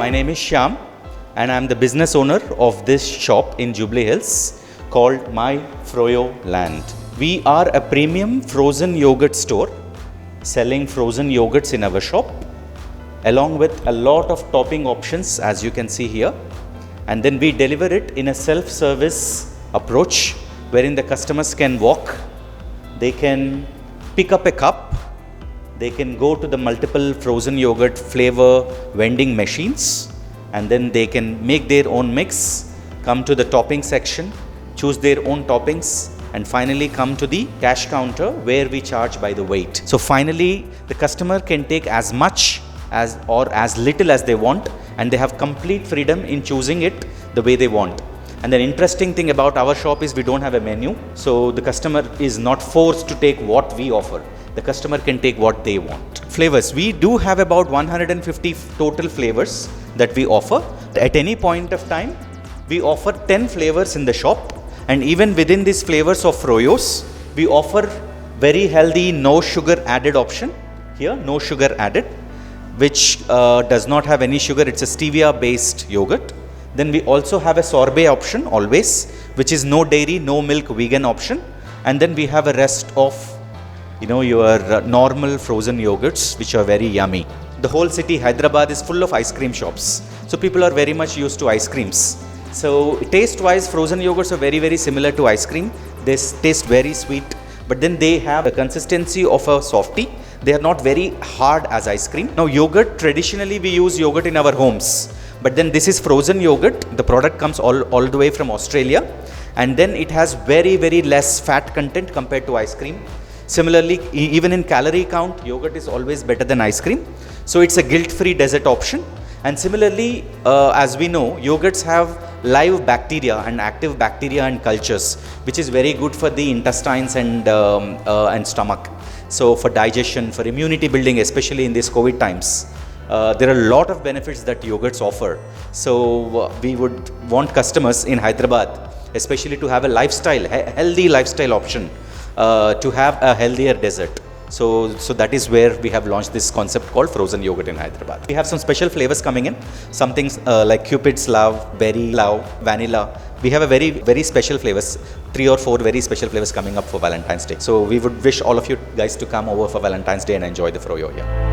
My name is Shyam and I am the business owner of this shop in Jubilee Hills called MyFroyoLand. We are a premium frozen yogurt store selling frozen yogurts in our shop along with a lot of topping options, as you can see here. And then we deliver it in a self-service approach wherein the customers can walk, they can pick up a cup, they can go to the multiple frozen yogurt flavor vending machines, and then they can make their own mix, come to the topping section, choose their own toppings, and finally come to the cash counter where we charge by the weight. So finally the customer can take as much as or as little as they want, and they have complete freedom in choosing it the way they want. And the interesting thing about our shop is we don't have a menu, so the customer is not forced to take what we offer. The customer can take what they want. Flavors, we do have about 150 total flavors that we offer. At any point of time, we offer 10 flavors in the shop, and even within these flavors of Froyos, we offer very healthy no sugar added option. Here, no sugar added, which does not have any sugar. It's a stevia based yogurt. Then we also have a sorbet option always, which is no dairy, no milk, vegan option. And then we have a rest of your normal frozen yogurts, which are very yummy. The whole city, Hyderabad, is full of ice cream shops. So people are very much used to ice creams. So taste wise, frozen yogurts are very, very similar to ice cream. They taste very sweet, but then they have the consistency of a softie. They are not very hard as ice cream. Now yogurt, traditionally we use yogurt in our homes, but then this is frozen yogurt. The product comes all the way from Australia, and then it has very, very less fat content compared to ice cream. Similarly, even in calorie count, yogurt is always better than ice cream. So it's a guilt-free dessert option. And similarly, as we know, yogurts have live bacteria and active bacteria and cultures, which is very good for the intestines and stomach. So for digestion, for immunity building, especially in these COVID times, there are a lot of benefits that yogurts offer. So we would want customers in Hyderabad, especially to have a healthy lifestyle option, to have a healthier dessert. So that is where we have launched this concept called frozen yogurt in Hyderabad. We have some special flavors coming in, some things like Cupid's Love, Berry Love, Vanilla. We have a very, very special flavors, 3 or 4 very special flavors coming up for Valentine's Day. So we would wish all of you guys to come over for Valentine's Day and enjoy the Froyo here.